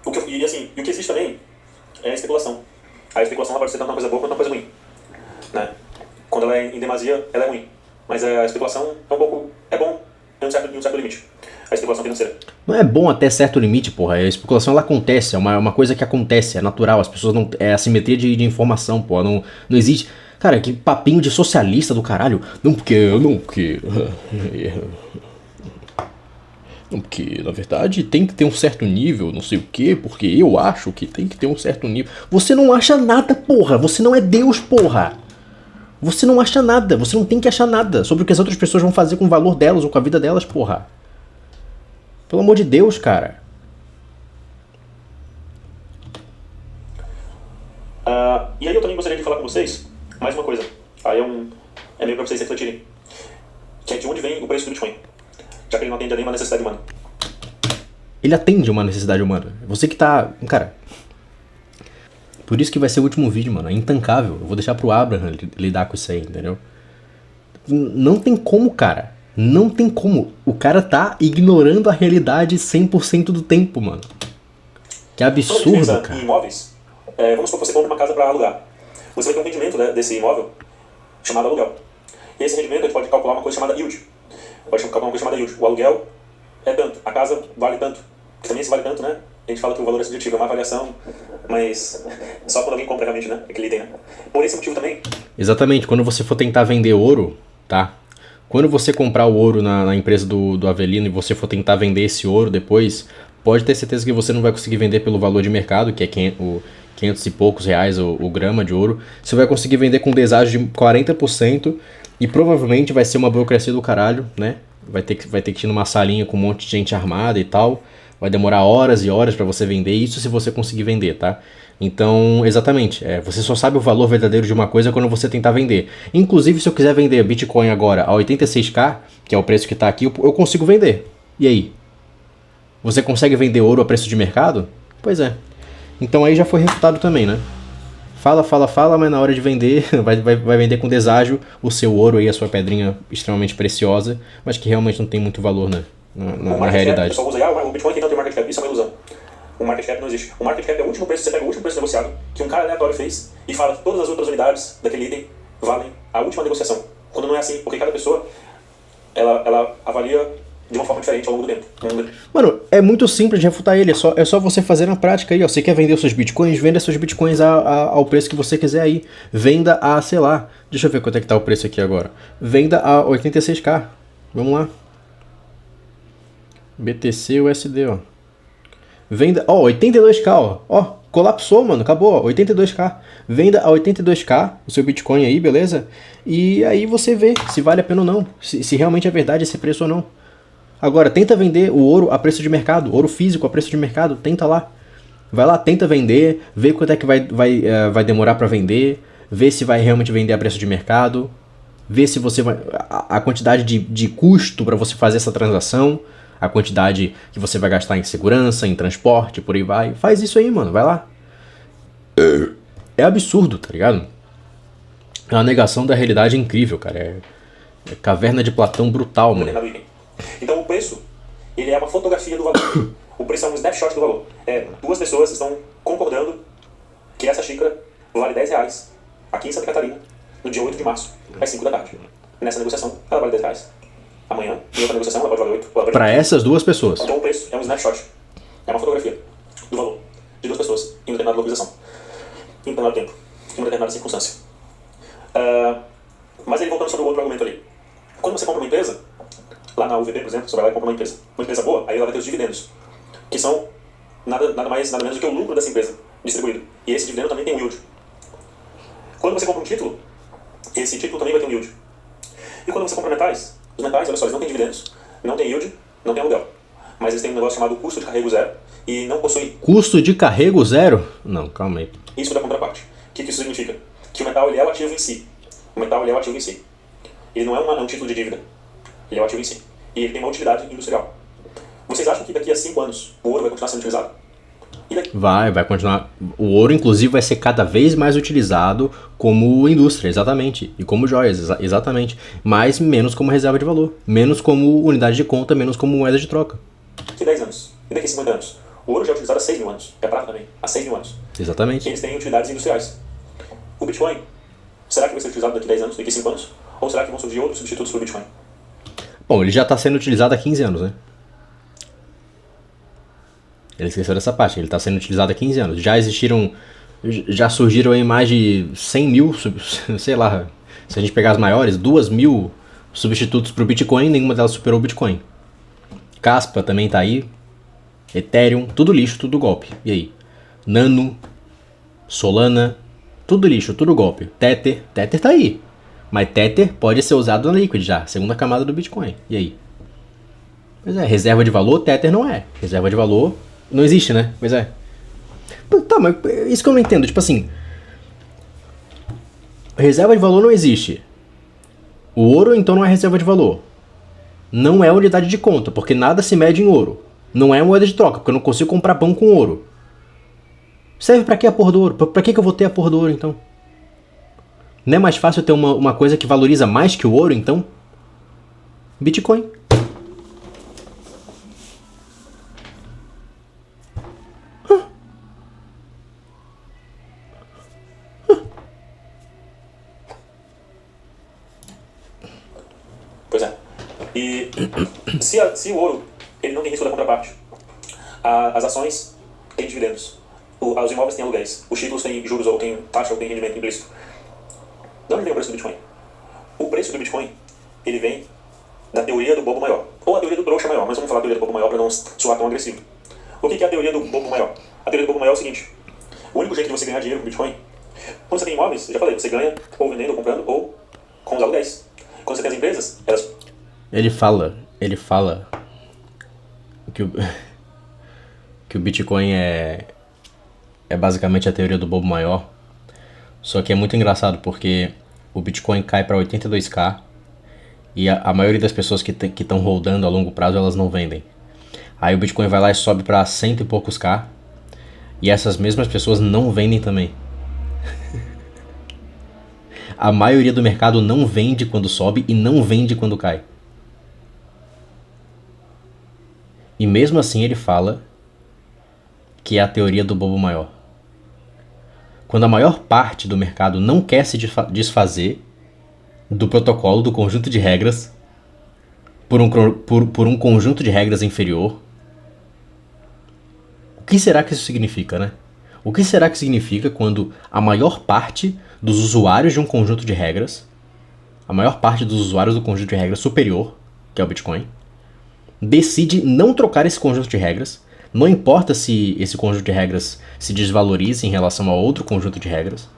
o que existe também é a especulação. A especulação ela pode ser tanto uma coisa boa quanto uma coisa ruim. Né? Quando ela é em demasia, ela é ruim. Mas a especulação é bom em um certo limite. A especulação financeira. Não é bom até certo limite, porra. A especulação ela acontece, é uma coisa que acontece, é natural. As pessoas não. É assimetria de informação, porra. Não existe. Cara, que papinho de socialista do caralho. Não porque. Não, porque, na verdade, tem que ter um certo nível, não sei o quê, porque eu acho que tem que ter um certo nível. Você não acha nada, porra. Você não é Deus, porra. Você não acha nada. Você não tem que achar nada sobre o que as outras pessoas vão fazer com o valor delas ou com a vida delas, porra. Pelo amor de Deus, cara. E aí eu também gostaria de falar com vocês mais uma coisa. Aí é meio pra vocês refletirem. Que é de onde vem o preço do Bitcoin. Já que ele não atende a nenhuma necessidade humana. Ele atende uma necessidade humana. Você que tá... Cara... Por isso que vai ser o último vídeo, mano. É intancável. Eu vou deixar pro Abraham lidar com isso aí, entendeu? Não tem como, cara. Não tem como. O cara tá ignorando a realidade 100% do tempo, mano. Que absurdo, cara. Em imóveis, vamos supor que você compra uma casa para alugar. Você vai ter um rendimento desse imóvel chamado aluguel. E esse rendimento a gente pode calcular uma coisa chamada yield. Pode calcular uma coisa chamada yield. O aluguel é tanto. A casa vale tanto. Que também se vale tanto, né? A gente fala que o valor é subjetivo, é uma avaliação, mas só quando alguém compra realmente, né? Aquele item, né? Por esse motivo também. Exatamente. Quando você for tentar vender ouro, tá? Quando você comprar o ouro na empresa do Avelino e você for tentar vender esse ouro depois, pode ter certeza que você não vai conseguir vender pelo valor de mercado, que é 500 e poucos reais o grama de ouro. Você vai conseguir vender com deságio de 40% e provavelmente vai ser uma burocracia do caralho, né? Vai ter que ir numa salinha com um monte de gente armada e tal. Vai demorar horas e horas para você vender isso se você conseguir vender, tá? Então, exatamente, você só sabe o valor verdadeiro de uma coisa quando você tentar vender. Inclusive, se eu quiser vender Bitcoin agora a 86k, que é o preço que tá aqui, eu consigo vender. E aí? Você consegue vender ouro a preço de mercado? Pois é. Então aí já foi refutado também, né? Fala, mas na hora de vender, vai vender com deságio o seu ouro aí, a sua pedrinha extremamente preciosa, mas que realmente não tem muito valor, né? Na realidade. O pessoal usa, o Bitcoin que não tem market cap, isso é uma ilusão. O market cap não existe. O market cap é o último preço, você pega o último preço negociado, que um cara aleatório fez, e fala que todas as outras unidades daquele item valem a última negociação. Quando não é assim, porque cada pessoa, ela avalia de uma forma diferente ao longo do tempo. Mano, é muito simples de refutar ele, é só você fazer na prática aí, ó. Você quer vender os seus bitcoins? Venda seus bitcoins ao preço que você quiser aí. Venda a, sei lá, deixa eu ver quanto é que tá o preço aqui agora. Venda a 86k. Vamos lá. BTC USD, ó. Venda, ó, 82k, ó, colapsou, mano, acabou, ó, 82k. Venda a 82k o seu Bitcoin aí, beleza? E aí você vê se vale a pena ou não, se realmente é verdade esse preço ou não. Agora, tenta vender o ouro a preço de mercado, ouro físico a preço de mercado, tenta lá. Vai lá, tenta vender, vê quanto é que vai demorar para vender, vê se vai realmente vender a preço de mercado, vê se você vai... A quantidade de custo para você fazer essa transação, a quantidade que você vai gastar em segurança, em transporte, por aí vai. Faz isso aí, mano, vai lá. É absurdo, tá ligado? É uma negação da realidade incrível, cara. É caverna de Platão brutal, mano. Então o preço, ele é uma fotografia do valor. O preço é um snapshot do valor. Duas pessoas estão concordando que essa xícara vale R$10 aqui em Santa Catarina, no dia 8 de março, às 5 da tarde. Nessa negociação, ela vale R$10. Amanhã, em outra negociação, ela pode valer 8. Pra essas duas pessoas. Então o preço é um snapshot. É uma fotografia do valor de duas pessoas em uma determinada localização, em um determinado tempo, em uma determinada circunstância. Mas ele voltando sobre o outro argumento ali. Quando você compra uma empresa, lá na UVP, por exemplo, você vai lá e compra uma empresa boa, aí ela vai ter os dividendos, que são nada mais, nada menos do que o lucro dessa empresa distribuído. E esse dividendo também tem um yield. Quando você compra um título, esse título também vai ter um yield. E quando você compra metais, os metais, olha só, eles não têm dividendos, não tem yield, não tem aluguel. Mas eles têm um negócio chamado custo de carrego zero e não possuem... Custo de carrego zero? Não, calma aí. Isso da contraparte. O que isso significa? Que o metal ele é o ativo em si. O metal ele é o ativo em si. Ele não é um título de dívida. Ele é o ativo em si. E ele tem uma utilidade industrial. Vocês acham que daqui a 5 anos o ouro vai continuar sendo utilizado? Vai continuar. O ouro, inclusive, vai ser cada vez mais utilizado como indústria, exatamente. E como joias, exatamente. Mas menos como reserva de valor. Menos como unidade de conta, menos como moeda de troca. Daqui a 10 anos. E daqui a 50 anos. O ouro já é utilizado há 6 mil anos. É prata também. Há 6 mil anos. Exatamente. E eles têm utilidades industriais. O Bitcoin, será que vai ser utilizado daqui a 10 anos, daqui a 5 anos? Ou será que vão surgir outros substitutos para o Bitcoin? Bom, ele já está sendo utilizado há 15 anos, né? Ele esqueceu dessa parte, ele está sendo utilizado há 15 anos. Já surgiram aí mais de 100 mil, sei lá, se a gente pegar as maiores, 2 mil substitutos para o Bitcoin, nenhuma delas superou o Bitcoin. Caspa também tá aí, Ethereum, tudo lixo, tudo golpe. E aí? Nano, Solana, tudo lixo, tudo golpe. Tether tá aí. Mas Tether pode ser usado na Liquid já, segunda camada do Bitcoin. E aí? Pois é, reserva de valor, Tether não é. Reserva de valor não existe, né? Pois é. Tá, mas isso que eu não entendo. Tipo assim, reserva de valor não existe. O ouro, então, não é reserva de valor. Não é unidade de conta, porque nada se mede em ouro. Não é moeda de troca, porque eu não consigo comprar pão com ouro. Serve pra que a porra do ouro? Pra que eu vou ter a porra do ouro, então? Não é mais fácil ter uma coisa que valoriza mais que o ouro, então? Bitcoin. Pois é. E se o ouro ele não tem risco da contraparte, as ações têm dividendos, os imóveis têm aluguéis, os títulos têm juros ou têm taxa ou têm rendimento implícito. De onde vem o preço do Bitcoin? O preço do Bitcoin ele vem da teoria do bobo maior, ou a teoria do trouxa maior, mas vamos falar da teoria do bobo maior para não soar tão agressivo. O que é a teoria do bobo maior? A teoria do bobo maior é o seguinte: o único jeito de você ganhar dinheiro com Bitcoin, quando você tem imóveis, eu já falei, você ganha ou vendendo, ou comprando, ou com os aluguéis. Quando você tem as empresas, elas... Ele fala que o Bitcoin é basicamente a teoria do bobo maior. Só que é muito engraçado porque o Bitcoin cai para 82k e a maioria das pessoas que estão holdando a longo prazo, elas não vendem. Aí o Bitcoin vai lá e sobe para 100 e poucos k e essas mesmas pessoas não vendem também. A maioria do mercado não vende quando sobe e não vende quando cai. E mesmo assim ele fala que é a teoria do bobo maior. Quando a maior parte do mercado não quer se desfazer do protocolo, do conjunto de regras, por um conjunto de regras inferior, o que será que isso significa, né? O que será que significa quando a maior parte dos usuários de um conjunto de regras, a maior parte dos usuários do conjunto de regras superior, que é o Bitcoin, decide não trocar esse conjunto de regras, não importa se esse conjunto de regras se desvaloriza em relação a outro conjunto de regras.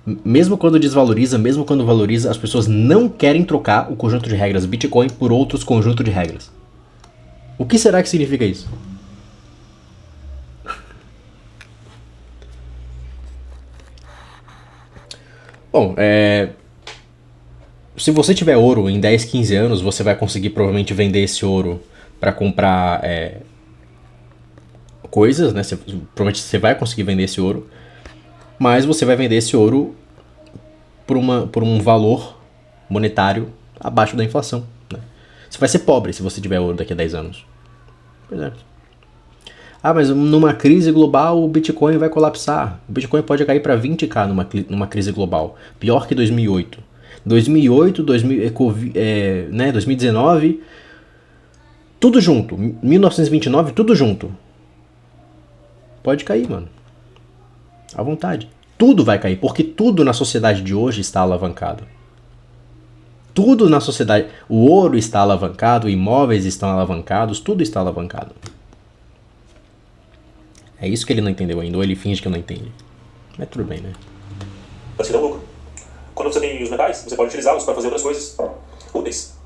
Mesmo quando desvaloriza, mesmo quando valoriza, as pessoas não querem trocar o conjunto de regras Bitcoin por outros conjuntos de regras. O que será que significa isso? Bom, se você tiver ouro em 10, 15 anos, você vai conseguir provavelmente vender esse ouro para comprar coisas, né? Provavelmente você vai conseguir vender esse ouro, mas você vai vender esse ouro por um valor monetário abaixo da inflação, né? Você vai ser pobre se você tiver ouro daqui a 10 anos. Pois é. Ah, mas numa crise global o Bitcoin vai colapsar. O Bitcoin pode cair para 20k numa crise global. Pior que 2008. 2008, 2019, tudo junto. 1929, tudo junto. Pode cair, mano. À vontade. Tudo vai cair, porque tudo na sociedade de hoje está alavancado. Tudo na sociedade. O ouro está alavancado, imóveis estão alavancados, tudo está alavancado. É isso que ele não entendeu ainda, ou ele finge que não entende. Mas tudo bem, né? Mas que dá lucro. Quando você tem os metais, você pode utilizá-los para fazer outras coisas úteis.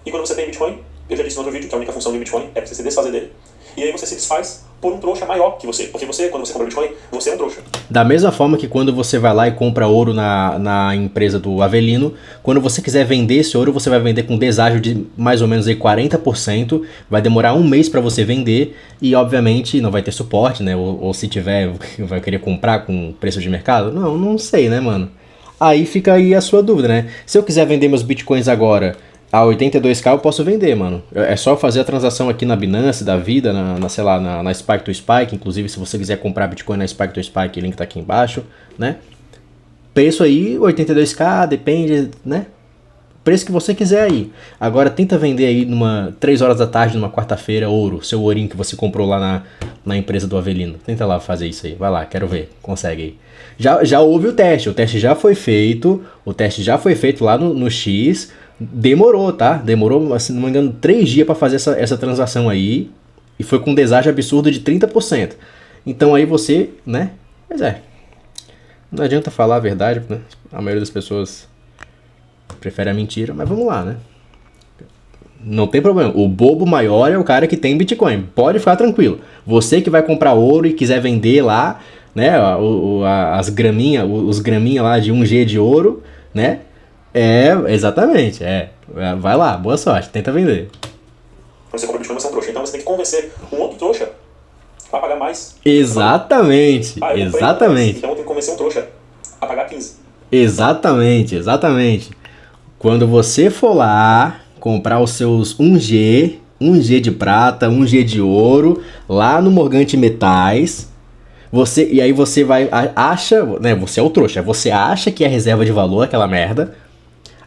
E quando você tem Bitcoin, eu já disse no outro vídeo que a única função do Bitcoin é você se desfazer dele. E aí você se desfaz por um trouxa maior que você. Porque você, quando você compra Bitcoin, você é um trouxa. Da mesma forma que quando você vai lá e compra ouro na empresa do Avelino, quando você quiser vender esse ouro, você vai vender com deságio de mais ou menos aí 40%, vai demorar um mês para você vender e obviamente não vai ter suporte, né? Ou se tiver, vai querer comprar com preço de mercado? Não sei, né, mano? Aí fica aí a sua dúvida, né? Se eu quiser vender meus bitcoins agora a 82k, eu posso vender, mano. É só fazer a transação aqui na Binance da vida, sei lá, na Spike to Spike. Inclusive, se você quiser comprar Bitcoin na Spike to Spike, o link tá aqui embaixo, né? Preço aí, 82k, depende, né? Preço que você quiser aí. Agora, tenta vender aí 3 horas da tarde, numa quarta-feira, ouro. Seu ourinho que você comprou lá na empresa do Avelino. Tenta lá fazer isso aí. Vai lá, quero ver. Consegue aí. Já houve o teste já foi feito. O teste já foi feito lá no X. Demorou, tá? Demorou, assim, não me engano, 3 dias pra fazer essa transação aí. E foi com um deságio absurdo de 30%. Então aí você, né? Pois é. Não adianta falar a verdade, né? A maioria das pessoas prefere a mentira, mas vamos lá, né? Não tem problema. O bobo maior é o cara que tem Bitcoin. Pode ficar tranquilo. Você que vai comprar ouro e quiser vender lá, né? As graminhas, os graminha lá de 1G de ouro, né? Exatamente. Vai lá, boa sorte, tenta vender. Quando você compra Bitcoin, você é um trouxa. Então você tem que convencer um outro trouxa a pagar mais. Exatamente. Exatamente. Então tem que convencer um trouxa a pagar 15. Exatamente. Quando você for lá comprar os seus 1G de prata, 1G de ouro, lá no Morgante Metais, e aí você acha, né, você é o trouxa, você acha que é reserva de valor aquela merda,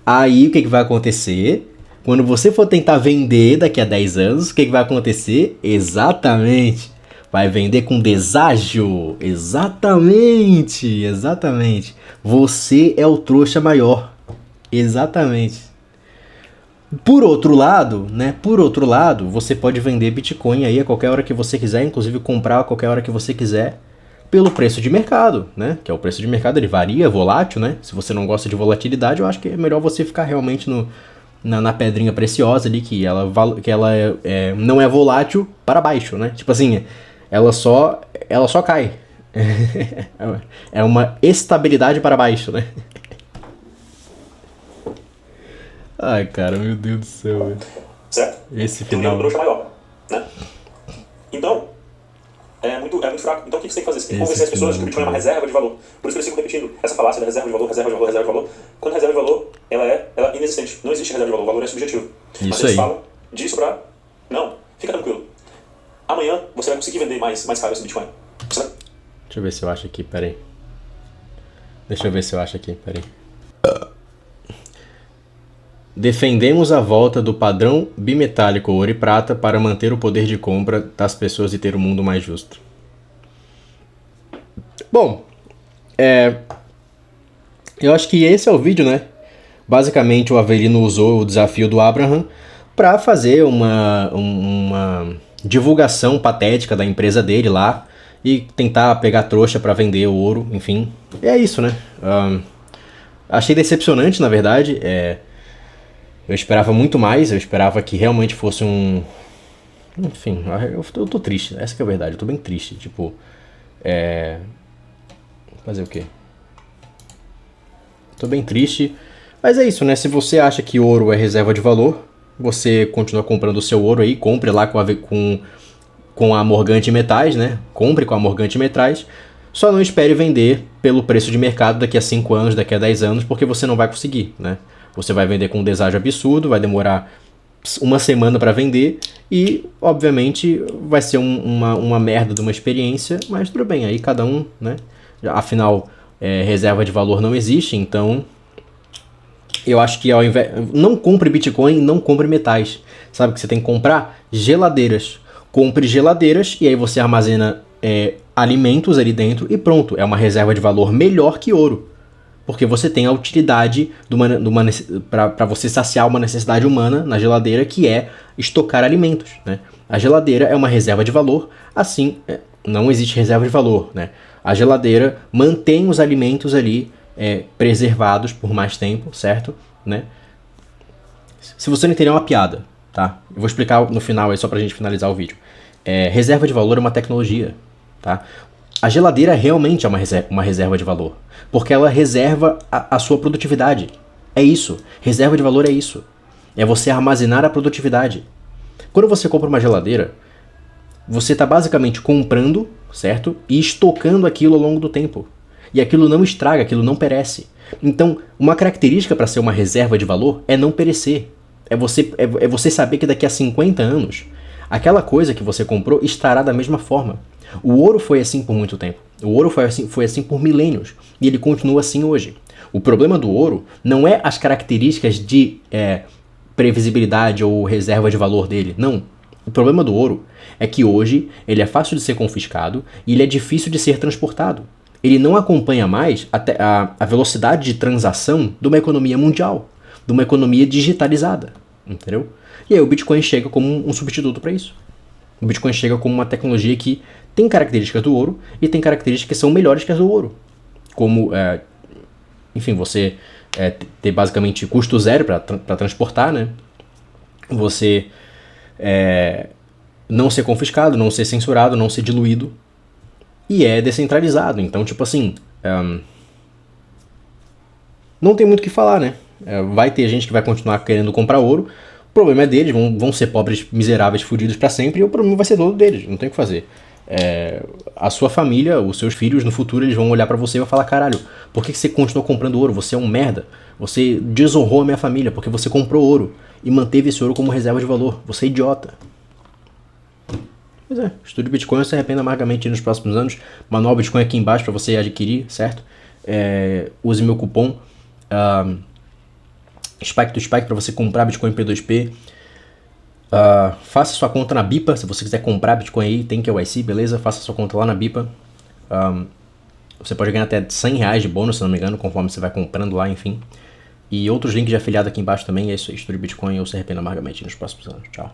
aí o que vai acontecer? Quando você for tentar vender daqui a 10 anos, o que vai acontecer? Exatamente, vai vender com deságio, exatamente, você é o trouxa maior. Exatamente. Por outro lado, você pode vender Bitcoin aí a qualquer hora que você quiser, inclusive comprar a qualquer hora que você quiser, pelo preço de mercado, né? Que é o preço de mercado, ele varia, é volátil, né? Se você não gosta de volatilidade, eu acho que é melhor você ficar realmente na pedrinha preciosa ali, que ela não é volátil para baixo, né? Tipo assim, ela só cai. É uma estabilidade para baixo, né? Ai, cara, meu Deus do céu, velho. Certo? Esse Tem final. um trouxa maior, né? Então, é muito fraco. Então o que você tem que fazer? Você tem que convencer as pessoas que o Bitcoin é uma reserva de valor. Por isso que eles ficam repetindo essa falácia da reserva de valor, reserva de valor, reserva de valor. Quando a reserva de valor, ela é inexistente. Não existe reserva de valor, o valor é subjetivo. Isso Mas eles aí. falam disso pra... Não, fica tranquilo. Amanhã você vai conseguir vender mais caro esse Bitcoin. Certo? Deixa eu ver se eu acho aqui, peraí. Defendemos a volta do padrão bimetálico ouro e prata para manter o poder de compra das pessoas e ter um mundo mais justo. Bom, eu acho que esse é o vídeo, né? Basicamente o Avelino usou o desafio do Abraham para fazer uma divulgação patética da empresa dele lá e tentar pegar trouxa para vender o ouro, enfim. E é isso, né? Achei decepcionante, na verdade. Eu esperava muito mais, eu esperava que realmente fosse um... Enfim, eu tô triste, essa que é a verdade, eu tô bem triste, tipo... Fazer o quê? Tô bem triste. Mas é isso, né? Se você acha que ouro é reserva de valor, você continua comprando o seu ouro aí, compre lá com a Morgante Metais, né? Compre com a Morgante Metais. Só não espere vender pelo preço de mercado daqui a 5 anos, daqui a 10 anos, porque você não vai conseguir, né? Você vai vender com um deságio absurdo, vai demorar uma semana para vender e, obviamente, vai ser uma merda de uma experiência, mas tudo bem, aí cada um, né? Afinal, reserva de valor não existe, então eu acho que ao invés... Não compre Bitcoin, não compre metais. Sabe que você tem que comprar? Geladeiras. Compre geladeiras e aí você armazena alimentos ali dentro e pronto. É uma reserva de valor melhor que ouro. Porque você tem a utilidade para você saciar uma necessidade humana na geladeira, que é estocar alimentos, né? A geladeira é uma reserva de valor, assim, não existe reserva de valor, né? A geladeira mantém os alimentos ali preservados por mais tempo, certo? Né? Se você não entender, é uma piada, tá? Eu vou explicar no final aí só pra gente finalizar o vídeo. Reserva de valor é uma tecnologia, tá? A geladeira realmente é uma reserva de valor, porque ela reserva a sua produtividade. É isso. Reserva de valor é isso. É você armazenar a produtividade. Quando você compra uma geladeira, você está basicamente comprando, certo? E estocando aquilo ao longo do tempo. E aquilo não estraga, aquilo não perece. Então, uma característica para ser uma reserva de valor é não perecer. É você saber que daqui a 50 anos, aquela coisa que você comprou estará da mesma forma. O ouro foi assim por muito tempo. O ouro foi assim por milênios. E ele continua assim hoje. O problema do ouro não é as características de previsibilidade ou reserva de valor dele. Não. O problema do ouro é que hoje ele é fácil de ser confiscado e ele é difícil de ser transportado. Ele não acompanha mais a velocidade de transação de uma economia mundial, de uma economia digitalizada. Entendeu? E aí o Bitcoin chega como um substituto para isso. O Bitcoin chega como uma tecnologia que tem características do ouro e tem características que são melhores que as do ouro. Como, enfim, você ter basicamente custo zero para transportar, né? Você não ser confiscado, não ser censurado, não ser diluído. E é descentralizado. Então, tipo assim, não tem muito o que falar, né? Vai ter gente que vai continuar querendo comprar ouro. O problema é deles, vão ser pobres, miseráveis, fudidos pra sempre, e o problema vai ser todo deles, não tem o que fazer. A sua família, os seus filhos, no futuro, eles vão olhar pra você e vão falar: caralho, por que você continuou comprando ouro? Você é um merda. Você desonrou a minha família porque você comprou ouro e manteve esse ouro como reserva de valor. Você é idiota. Pois é, estude Bitcoin, se arrependa amargamente nos próximos anos. Manual Bitcoin aqui embaixo pra você adquirir, certo? Use meu cupom SPIKE para você comprar Bitcoin P2P. Faça sua conta na BIPA. Se você quiser comprar Bitcoin aí, tem KYC, beleza? Faça sua conta lá na BIPA. Você pode ganhar até R$100 de bônus, se não me engano, conforme você vai comprando lá, enfim. E outros links de afiliado aqui embaixo também. É isso aí, estude Bitcoin ou se arrependa amargamente nos próximos anos. Tchau.